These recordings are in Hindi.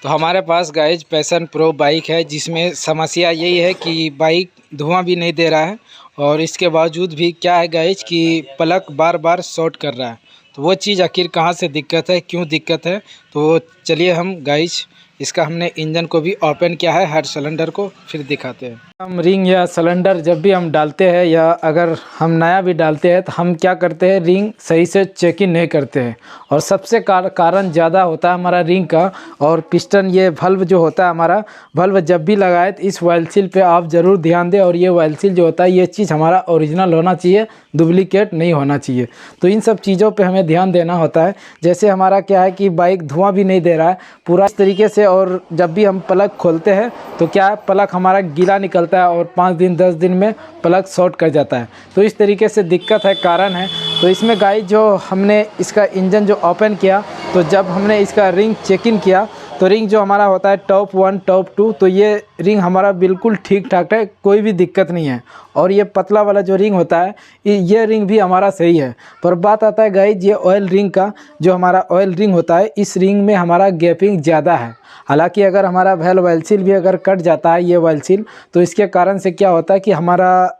तो हमारे पास गाइज पैशन प्रो बाइक है, जिसमें समस्या यही है कि बाइक धुआं भी नहीं दे रहा है और इसके बावजूद भी क्या है गाइज कि प्लग बार बार शॉर्ट कर रहा है। तो वो चीज़ आखिर कहाँ से दिक्कत है, क्यों दिक्कत है, तो चलिए हम गाइज इसका हमने इंजन को भी ओपन किया है, हर सिलेंडर को फिर दिखाते हैं। हम रिंग या सिलेंडर जब भी हम डालते हैं या अगर हम नया भी डालते हैं तो हम क्या करते हैं, रिंग सही से चेक इन नहीं करते हैं और सबसे कारण ज़्यादा होता है हमारा रिंग का। और पिस्टन ये वल्व जो होता है हमारा वल्व जब भी लगाए तो इस ऑयल सील पे आप ज़रूर ध्यान दें। और ये ऑयल सील जो होता है ये चीज़ हमारा ओरिजिनल होना चाहिए, डुप्लीकेट नहीं होना चाहिए। तो इन सब चीज़ों पे हमें ध्यान देना होता है। जैसे हमारा क्या है कि बाइक धुआं भी नहीं दे रहा है पूरा इस तरीके से, और जब भी हम प्लग खोलते हैं तो क्या है, प्लग हमारा गीला निकलता है और 5 दिन 10 दिन में प्लग शॉर्ट कर जाता है। तो इस तरीके से दिक्कत है, कारण है। तो इसमें गाइस जो हमने इसका इंजन जो ओपन किया, तो जब हमने इसका रिंग चेक इन किया तो रिंग जो हमारा होता है टॉप 1 टॉप 2, तो ये रिंग हमारा बिल्कुल ठीक ठाक है, कोई भी दिक्कत नहीं है। और ये पतला वाला जो रिंग होता है ये रिंग भी हमारा सही है। पर बात आता है गाइस ये ऑयल रिंग का, जो हमारा ऑयल रिंग होता है इस रिंग में हमारा गैपिंग ज़्यादा है। हालांकि अगर हमारा ऑयल सील भी अगर कट जाता है ये ऑयल सील, तो इसके कारण से क्या होता है कि हमारा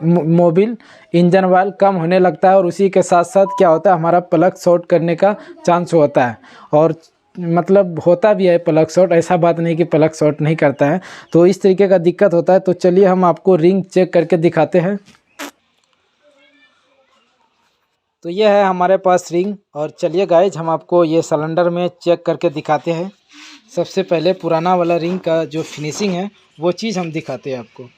मोबिल इंजन ऑयल कम होने लगता है और उसी के साथ साथ क्या होता है, हमारा प्लग शॉर्ट करने का चांस होता है। और मतलब होता भी है प्लग शॉर्ट, ऐसा बात नहीं कि प्लग शॉर्ट नहीं करता है। तो इस तरीके का दिक्कत होता है। तो चलिए हम आपको रिंग चेक करके दिखाते हैं। तो ये है हमारे पास रिंग, और चलिए गाइज हम आपको ये सिलेंडर में चेक करके दिखाते हैं। सबसे पहले पुराना वाला रिंग का जो फिनिशिंग है वो चीज़ हम दिखाते हैं आपको।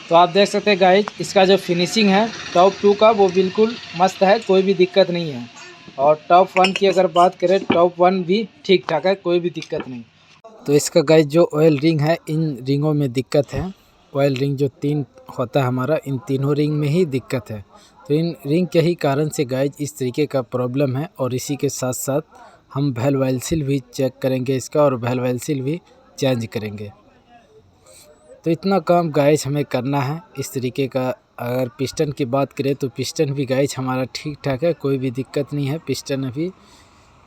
तो आप देख सकते हैं गाइज इसका जो फिनिशिंग है टॉप 2 का वो बिल्कुल मस्त है, कोई भी दिक्कत नहीं है। और टॉप 1 की अगर बात करें, टॉप 1 भी ठीक ठाक है, कोई भी दिक्कत नहीं। तो इसका गाइज जो ऑयल रिंग है, इन रिंगों में दिक्कत है। ऑयल रिंग जो 3 होता है हमारा, इन तीनों रिंग में ही दिक्कत है। तो इन रिंग के ही कारण से गाइज इस तरीके का प्रॉब्लम है। और इसी के साथ साथ हम ऑयल सील भी चेक करेंगे इसका, और ऑयल सील भी चेंज करेंगे। तो इतना काम गाइज हमें करना है इस तरीके का। अगर पिस्टन की बात करें तो पिस्टन भी गाइज हमारा ठीक ठाक है, कोई भी दिक्कत नहीं है पिस्टन अभी।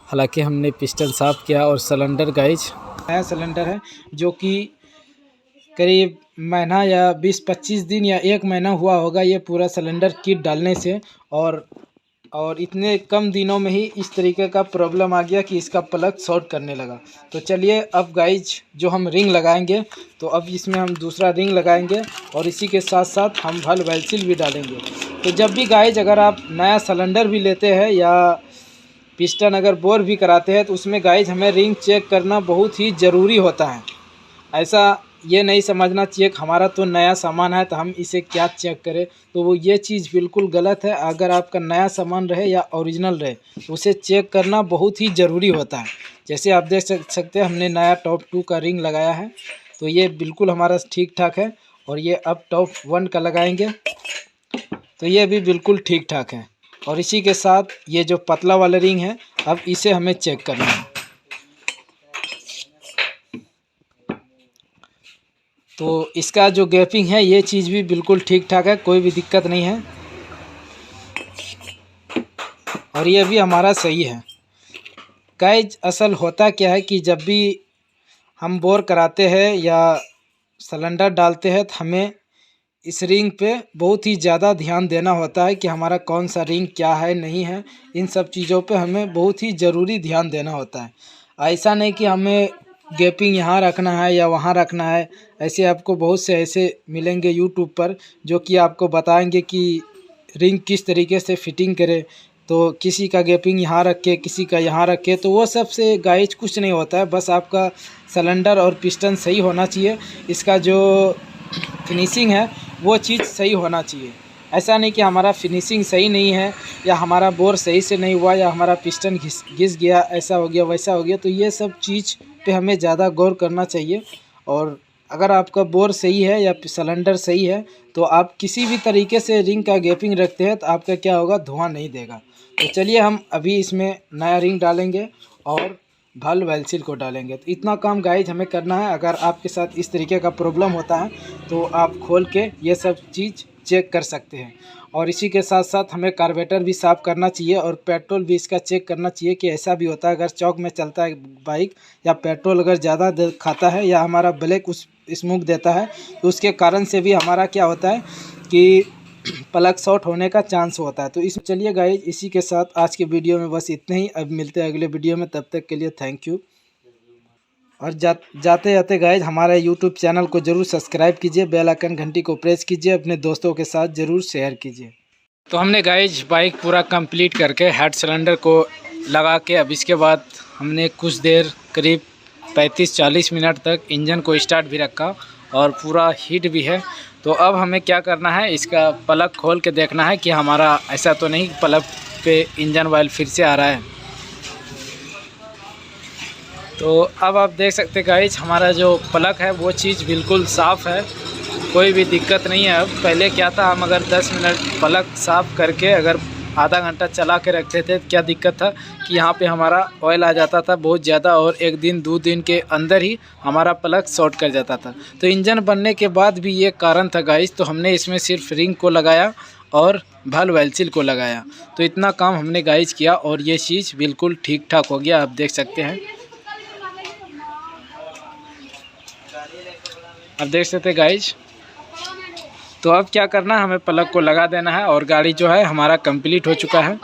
हालांकि हमने पिस्टन साफ़ किया। और सिलेंडर गाइज नया सिलेंडर है, जो कि करीब महीना या 20-25 दिन या 1 महीना हुआ होगा ये पूरा सिलेंडर किट डालने से। और इतने कम दिनों में ही इस तरीके का प्रॉब्लम आ गया कि इसका प्लग शॉर्ट करने लगा। तो चलिए अब गाइज जो हम रिंग लगाएंगे, तो अब इसमें हम दूसरा रिंग लगाएंगे और इसी के साथ साथ हम ऑयल सील भी डालेंगे। तो जब भी गाइज अगर आप नया सिलेंडर भी लेते हैं या पिस्टन अगर बोर भी कराते हैं, तो उसमें गाइज हमें रिंग चेक करना बहुत ही ज़रूरी होता है। ऐसा ये नहीं समझना चाहिए कि हमारा तो नया सामान है तो हम इसे क्या चेक करें, तो वो ये चीज़ बिल्कुल गलत है। अगर आपका नया सामान रहे या ओरिजिनल रहे तो उसे चेक करना बहुत ही ज़रूरी होता है। जैसे आप देख सकते हैं हमने नया टॉप 2 का रिंग लगाया है, तो ये बिल्कुल हमारा ठीक ठाक है। और ये अब टॉप 1 का लगाएंगे, तो ये भी बिल्कुल ठीक ठाक है। और इसी के साथ ये जो पतला वाला रिंग है, अब इसे हमें चेक करना है। तो इसका जो गैपिंग है ये चीज़ भी बिल्कुल ठीक ठाक है, कोई भी दिक्कत नहीं है। और ये भी हमारा सही है। गाइज असल होता क्या है कि जब भी हम बोर कराते हैं या सिलेंडर डालते हैं तो हमें इस रिंग पे बहुत ही ज़्यादा ध्यान देना होता है कि हमारा कौन सा रिंग क्या है नहीं है। इन सब चीज़ों पे हमें बहुत ही ज़रूरी ध्यान देना होता है। ऐसा नहीं कि हमें गैपिंग यहाँ रखना है या वहाँ रखना है। ऐसे आपको बहुत से ऐसे मिलेंगे यूट्यूब पर जो कि आपको बताएंगे कि रिंग किस तरीके से फिटिंग करे। तो किसी का गैपिंग यहाँ रख के किसी का यहाँ रख के, तो वो सब से गाइज कुछ नहीं होता है। बस आपका सिलेंडर और पिस्टन सही होना चाहिए, इसका जो फिनिशिंग है वो चीज़ सही होना चाहिए। ऐसा नहीं कि हमारा फिनिशिंग सही नहीं है या हमारा बोर सही से नहीं हुआ या हमारा पिस्टन घिस गया, ऐसा हो गया वैसा हो गया। तो ये सब चीज़ पे हमें ज़्यादा गौर करना चाहिए। और अगर आपका बोर सही है या सिलेंडर सही है तो आप किसी भी तरीके से रिंग का गैपिंग रखते हैं तो आपका क्या होगा, धुआं नहीं देगा। तो चलिए हम अभी इसमें नया रिंग डालेंगे और ऑयल सील को डालेंगे। तो इतना काम गाइज हमें करना है। अगर आपके साथ इस तरीके का प्रॉब्लम होता है तो आप खोल के ये सब चीज़ चेक कर सकते हैं। और इसी के साथ साथ हमें कार्बोरेटर भी साफ़ करना चाहिए और पेट्रोल भी इसका चेक करना चाहिए कि ऐसा भी होता है अगर चौक में चलता है बाइक या पेट्रोल अगर ज़्यादा खाता है या हमारा ब्रेक उस स्मोक देता है तो उसके कारण से भी हमारा क्या होता है कि प्लग शॉर्ट होने का चांस होता है। तो इस चलिए गाइस, इसी के साथ आज के वीडियो में बस इतने ही। अब मिलते हैं अगले वीडियो में, तब तक के लिए थैंक यू। और जाते जाते गाइस हमारे यूट्यूब चैनल को ज़रूर सब्सक्राइब कीजिए, बेल आइकन घंटी को प्रेस कीजिए, अपने दोस्तों के साथ ज़रूर शेयर कीजिए। तो हमने गाइस बाइक पूरा कंप्लीट करके हेड सिलेंडर को लगा के अब इसके बाद हमने कुछ देर करीब 35-40 मिनट तक इंजन को स्टार्ट भी रखा और पूरा हीट भी है। तो अब हमें क्या करना है, इसका प्लग खोल के देखना है कि हमारा ऐसा तो नहीं प्लग पे इंजन ऑयल फिर से आ रहा है। तो अब आप देख सकते गाइस हमारा जो प्लग है वो चीज़ बिल्कुल साफ़ है, कोई भी दिक्कत नहीं है। अब पहले क्या था, हम अगर 10 मिनट प्लग साफ़ करके अगर आधा घंटा चला के रखते थे, क्या दिक्कत था कि यहाँ पे हमारा ऑयल आ जाता था बहुत ज़्यादा और 1 दिन 2 दिन के अंदर ही हमारा प्लग शॉर्ट कर जाता था। तो इंजन बनने के बाद भी ये कारण था गाइस, तो हमने इसमें सिर्फ रिंग को लगाया और वाल्व सील को लगाया। तो इतना काम हमने गाइस किया और ये चीज़ बिल्कुल ठीक ठाक हो गया, आप देख सकते हैं। अब देख सकते हैं गाइस। तो अब क्या करना है, हमें प्लग को लगा देना है और गाड़ी जो है हमारा कंप्लीट हो चुका है।